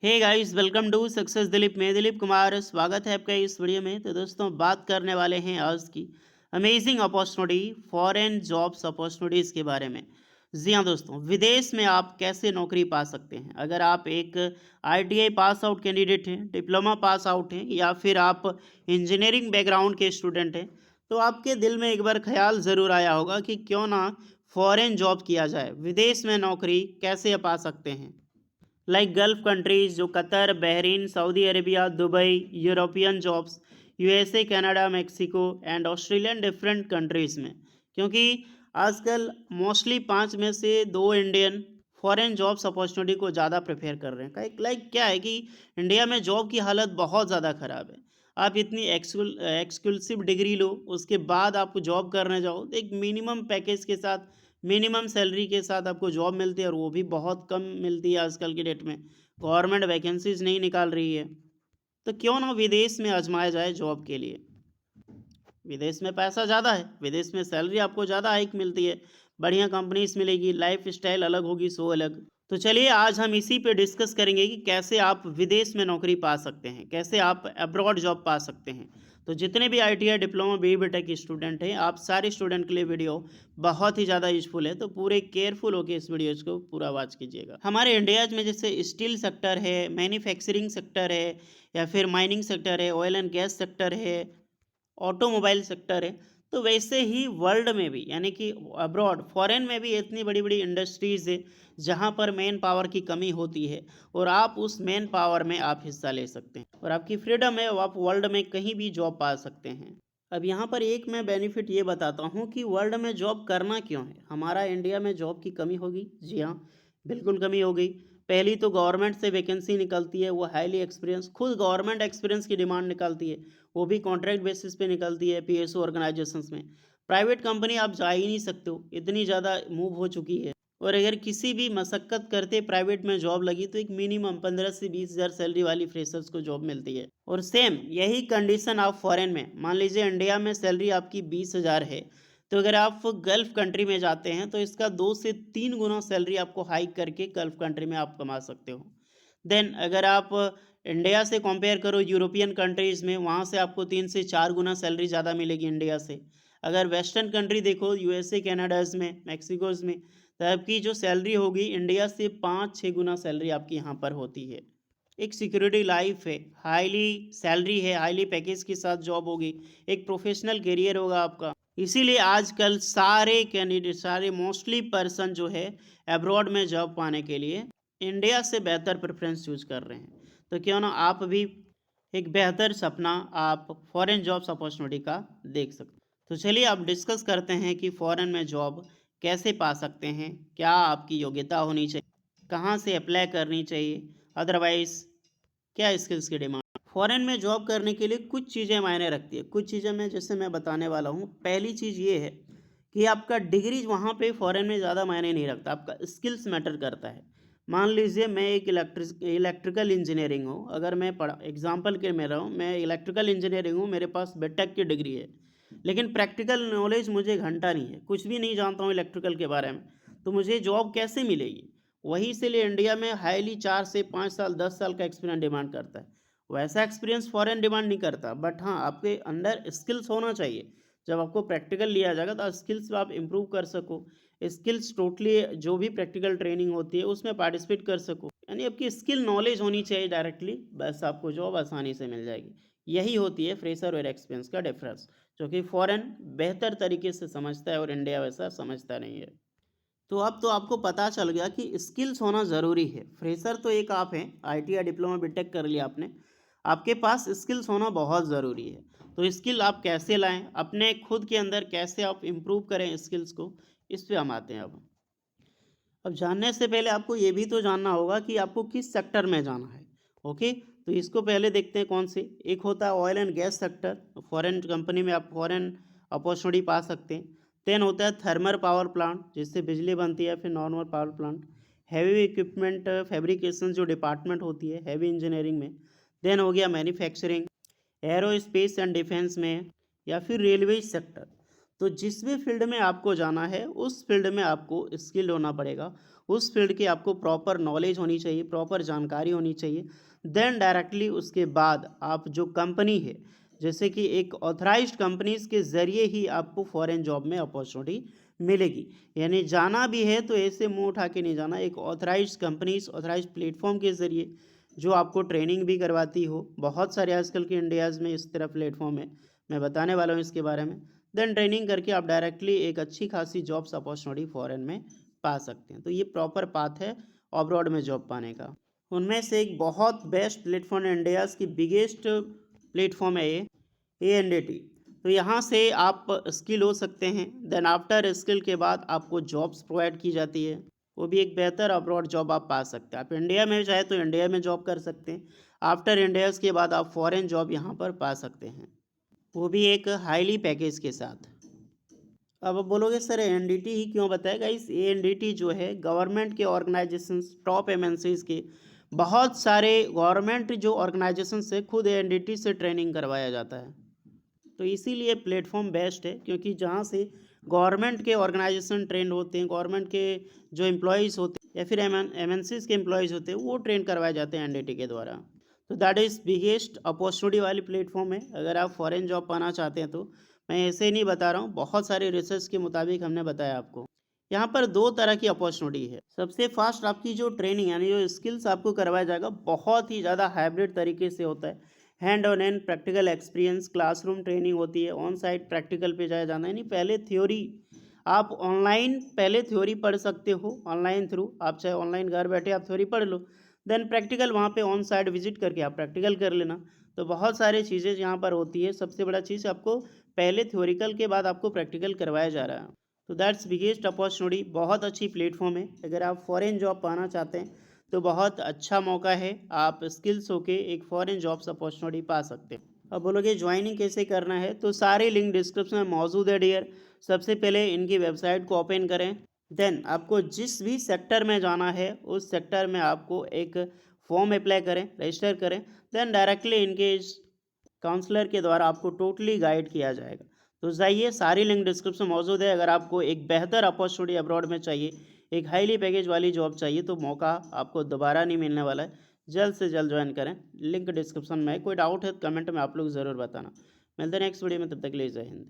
Hey guys, welcome to success Dilip. मैं दिलीप कुमार, स्वागत है आपका इस वीडियो में। तो दोस्तों, बात करने वाले हैं आज की amazing opportunity, foreign jobs opportunities के बारे में। जी हाँ दोस्तों, विदेश में आप कैसे नौकरी पा सकते हैं। अगर आप एक आईटीआई पास आउट कैंडिडेट हैं, डिप्लोमा पास आउट हैं, या फिर आप इंजीनियरिंग बैकग्राउंड के स्टूडेंट हैं, तो आपके दिल में एक बार ख्याल ज़रूर आया होगा कि क्यों ना फॉरेन जॉब किया जाए, विदेश में नौकरी कैसे पा सकते हैं। लाइक गल्फ कंट्रीज जो Qatar, Bahrain, Saudi Arabia, Dubai, European jobs, USA, Canada, Mexico and Australian different countries में। क्योंकि आजकल मोस्टली पाँच में से दो इंडियन फॉरेन जॉब्स अपॉर्चुनिटी को ज़्यादा प्रेफर कर रहे हैं। लाइक क्या है कि इंडिया में जॉब की हालत बहुत ज़्यादा ख़राब है। आप इतनी एक्सक्लूसिव डिग्री लो, उसके बाद आप जॉब करने जाओ तो एक मिनिमम पैकेज के साथ, मिनिमम सैलरी के साथ आपको जॉब मिलती है, और वो भी बहुत कम मिलती है आजकल की डेट में। गवर्नमेंट वैकेंसीज नहीं निकाल रही है। तो क्यों ना विदेश में आजमाया जाए जॉब के लिए। विदेश में पैसा ज़्यादा है, विदेश में सैलरी आपको ज़्यादा हाइक मिलती है, बढ़िया कंपनीज मिलेगी, लाइफ स्टाइल अलग होगी, सो अलग। तो चलिए आज हम इसी पे डिस्कस करेंगे कि कैसे आप विदेश में नौकरी पा सकते हैं, कैसे आप अब्रॉड जॉब पा सकते हैं। तो जितने भी आईटीआई, डिप्लोमा, बीई के स्टूडेंट हैं, आप सारे स्टूडेंट के लिए वीडियो बहुत ही ज़्यादा यूजफुल है। तो पूरे केयरफुल होकर इस वीडियो को पूरा वॉच कीजिएगा। हमारे इंडिया में जैसे स्टील सेक्टर है, मैन्युफैक्चरिंग सेक्टर है, या फिर माइनिंग सेक्टर है, ऑयल एंड गैस सेक्टर है, ऑटोमोबाइल सेक्टर है। तो वैसे ही वर्ल्ड में भी, यानी कि अब्रॉड, फॉरेन में भी इतनी बड़ी बड़ी इंडस्ट्रीज़ है जहाँ पर मैन पावर की कमी होती है, और आप उस मैन पावर में आप हिस्सा ले सकते हैं, और आपकी फ्रीडम है, वो आप वर्ल्ड में कहीं भी जॉब पा सकते हैं। अब यहाँ पर एक मैं बेनिफिट ये बताता हूँ कि वर्ल्ड में जॉब करना क्यों है। हमारा इंडिया में जॉब की कमी होगी, जी हाँ, बिल्कुल कमी हो गई। पहली तो गवर्नमेंट से वैकेंसी निकलती है, वो हाईली एक्सपीरियंस, खुद गवर्नमेंट एक्सपीरियंस की डिमांड निकालती है, वो भी कॉन्ट्रैक्ट बेसिस पे निकलती है पीएसओ ऑर्गेनाइजेशंस में। प्राइवेट कंपनी आप जा ही नहीं सकते हो, इतनी ज़्यादा मूव हो चुकी है। और अगर किसी भी मशक्क़त करते प्राइवेट में जॉब लगी तो एक मिनिमम 15 से 20 हज़ार सैलरी वाली फ्रेशर्स को जॉब मिलती है। और सेम यही कंडीशन आप फॉरेन में, मान लीजिए इंडिया में सैलरी आपकी 20 हज़ार है, तो अगर आप गल्फ़ कंट्री में जाते हैं तो इसका 2 से 3 गुना सैलरी आपको हाइक करके गल्फ़ कंट्री में आप कमा सकते हो। देन अगर आप इंडिया से कंपेयर करो यूरोपियन कंट्रीज़ में, वहाँ से आपको 3 से 4 गुना सैलरी ज़्यादा मिलेगी इंडिया से। अगर वेस्टर्न कंट्री देखो, यूएसए, कनाडाज़ में, मैक्सिकोज़ में, तो आपकी जो सैलरी होगी इंडिया से 5-6 गुना सैलरी आपकी यहाँ पर होती है। एक सिक्योरिटी लाइफ है, हाईली सैलरी है, हाईली पैकेज के साथ जॉब होगी, एक प्रोफेशनल करियर होगा आपका। इसीलिए आजकल सारे कैंडिडेट, सारे मोस्टली पर्सन जो है अब्रॉड में जॉब पाने के लिए इंडिया से बेहतर प्रेफरेंस चूज कर रहे हैं। तो क्यों ना आप भी एक बेहतर सपना आप फॉरेन जॉब्स अपॉर्चुनिटी का देख सकते। तो चलिए अब डिस्कस करते हैं कि फॉरेन में जॉब कैसे पा सकते हैं, क्या आपकी योग्यता होनी चाहिए, कहाँ से अप्लाई करनी चाहिए, अदरवाइज क्या स्किल्स की डिमांड। फॉरेन में जॉब करने के लिए कुछ चीज़ें मायने रखती है, कुछ चीज़ें मैं जैसे मैं बताने वाला हूँ। पहली चीज़ ये है कि आपका डिग्री वहाँ पे फॉरेन में ज़्यादा मायने नहीं रखता, आपका स्किल्स मैटर करता है। मान लीजिए मैं एक इलेक्ट्रिकल इंजीनियरिंग हूँ, अगर मैं पढ़ा एग्जाम्पल के में रहा हूँ, मैं इलेक्ट्रिकल इंजीनियरिंग हूँ, मेरे पास बीटेक की डिग्री है, लेकिन प्रैक्टिकल नॉलेज मुझे घंटा नहीं है, कुछ भी नहीं जानता हूँ इलेक्ट्रिकल के बारे में, तो मुझे जॉब कैसे मिलेगी। वही इसीलिए इंडिया में हाईली 4 से 5 साल, 10 साल का एक्सपीरियंस डिमांड करता है। वैसा एक्सपीरियंस फॉरेन डिमांड नहीं करता, बट हाँ, आपके अंदर स्किल्स होना चाहिए। जब आपको प्रैक्टिकल लिया जाएगा तो स्किल्स आप इम्प्रूव कर सको, स्किल्स टोटली जो भी प्रैक्टिकल ट्रेनिंग होती है उसमें पार्टिसिपेट कर सको, यानी आपकी स्किल नॉलेज होनी चाहिए डायरेक्टली, बस आपको जॉब आसानी से मिल जाएगी। यही होती है फ्रेशर और एक्सपीरियंस का डिफरेंस, जो कि फॉरेन बेहतर तरीके से समझता है और इंडिया वैसा समझता नहीं है। तो अब तो आपको पता चल गया कि स्किल्स होना ज़रूरी है। फ्रेशर तो एक आप हैं, आईटीआई, डिप्लोमा, बीटेक कर लिया आपने, आपके पास स्किल्स होना बहुत ज़रूरी है। तो स्किल आप कैसे लाएं, अपने खुद के अंदर कैसे आप इम्प्रूव करें स्किल्स को, इस पे हम आते हैं। अब जानने से पहले आपको ये भी तो जानना होगा कि आपको किस सेक्टर में जाना है। ओके, तो इसको पहले देखते हैं कौन से। एक होता है oil and gas sector, foreign company में आप फॉरेन अपॉर्चुनिटी पा सकते हैं। देन होता है थर्मल पावर प्लांट, जिससे बिजली बनती है, फिर normal power plant. Heavy equipment fabrication जो डिपार्टमेंट होती है हैवी इंजीनियरिंग में। देन हो गया मैन्युफैक्चरिंग, एरोस्पेस एंड डिफेंस में, या फिर रेलवे सेक्टर। तो जिस भी फील्ड में आपको जाना है उस फील्ड में आपको स्किल होना पड़ेगा, उस फील्ड की आपको प्रॉपर नॉलेज होनी चाहिए, प्रॉपर जानकारी होनी चाहिए। देन डायरेक्टली उसके बाद आप जो कंपनी है, जैसे कि एक ऑथराइज्ड कंपनीज के ज़रिए ही आपको फॉरेन जॉब में अपॉर्चुनिटी मिलेगी। यानी जाना भी है तो ऐसे मुंह उठा के नहीं जाना, एक ऑथराइज्ड कंपनीज ऑथराइज्ड प्लेटफॉर्म के ज़रिए जो आपको ट्रेनिंग भी करवाती हो। बहुत सारे आजकल के इंडियाज़ में इस तरह प्लेटफॉर्म है, मैं बताने वाला हूँ इसके बारे में। देन ट्रेनिंग करके आप डायरेक्टली एक अच्छी खासी जॉब्स अपॉर्चुनिटी फॉरेन में पा सकते हैं। तो ये प्रॉपर पाथ है अब्रॉड में जॉब पाने का। उनमें से एक बहुत बेस्ट प्लेटफॉर्म है, इंडियाज़ की बिगेस्ट प्लेटफॉर्म है ये ANDT। तो यहाँ से आप स्किल हो सकते हैं। देन आफ्टर स्किल के बाद आपको जॉब्स प्रोवाइड की जाती है, वो भी एक बेहतर अब्रॉड जॉब आप पा सकते हैं। आप इंडिया में चाहे तो इंडिया में जॉब कर सकते हैं, आफ्टर इंडियाज़ के बाद आप फॉरेन जॉब यहाँ पर पा सकते हैं, वो भी एक हाईली पैकेज के साथ। अब आप बोलोगे सर ANDT ही क्यों बताएगा? इस ANDT जो है गवर्नमेंट के ऑर्गेनाइजेशंस, टॉप MNCs के बहुत सारे गवर्नमेंट जो ऑर्गेनाइजेशंस है खुद ANDT से ट्रेनिंग करवाया जाता है। तो इसीलिए प्लेटफॉर्म बेस्ट है, क्योंकि जहाँ से गवर्नमेंट के ऑर्गेनाइजेशन ट्रेंड होते हैं, गवर्नमेंट के जो एम्प्लॉयज़ होते हैं या फिर MNCs के एम्प्लॉयज़ होते हैं, वो ट्रेन करवाए जाते हैं NDT के द्वारा। तो दैट इज़ बिगेस्ट अपॉर्चुनिटी वाली प्लेटफॉर्म है। अगर आप फॉरेन जॉब पाना चाहते हैं तो मैं ऐसे ही नहीं बता रहा हूँ, बहुत सारे रिसर्च के मुताबिक हमने बताया आपको। यहाँ पर दो तरह की अपॉर्चुनिटी है। सबसे फास्ट आपकी जो ट्रेनिंग यानी जो स्किल्स आपको करवाया जाएगा बहुत ही ज़्यादा हाइब्रिड तरीके से होता है। Hand on and practical experience, classroom training होती है, ऑन साइट प्रैक्टिकल पे जाया जाना है। यानी पहले थ्योरी आप ऑनलाइन पहले थ्योरी पढ़ सकते हो, ऑनलाइन थ्रू आप चाहे ऑनलाइन घर बैठे आप थ्योरी पढ़ लो, देन प्रैक्टिकल वहाँ पे ऑन साइट विजिट करके आप प्रैक्टिकल कर लेना। तो बहुत सारी चीज़ें यहाँ पर होती है। सबसे बड़ा चीज़ आपको पहले थ्योरिकल के बाद आपको प्रैक्टिकल करवाया जा रहा है। तो दैट्स बिगेस्ट अपॉर्चुनिटी, बहुत अच्छी प्लेटफॉर्म है। अगर आप फॉरेन जॉब पाना चाहते हैं तो बहुत अच्छा मौका है, आप स्किल्स होके एक फॉरेन जॉब्स अपॉर्चुनिटी पा सकते हैं। अब बोलोगे ज्वाइनिंग कैसे करना है, तो सारे लिंक डिस्क्रिप्शन में मौजूद है डियर। सबसे पहले इनकी वेबसाइट को ओपन करें। देन आपको जिस भी सेक्टर में जाना है उस सेक्टर में आपको एक फॉर्म अप्लाई करें, रजिस्टर करें। देन डायरेक्टली इनके काउंसलर के द्वारा आपको टोटली गाइड किया जाएगा। तो जाइए, सारी लिंक डिस्क्रिप्शन मौजूद है। अगर आपको एक बेहतर अपॉर्चुनिटी अब्रॉड में चाहिए, एक हाईली पैकेज वाली जॉब चाहिए, तो मौका आपको दोबारा नहीं मिलने वाला है। जल्द से जल्द ज्वाइन करें, लिंक डिस्क्रिप्शन में है। कोई डाउट है तो कमेंट में आप लोग ज़रूर बताना। मिलते हैं नेक्स्ट वीडियो में, तब तक के लिए जय हिंद।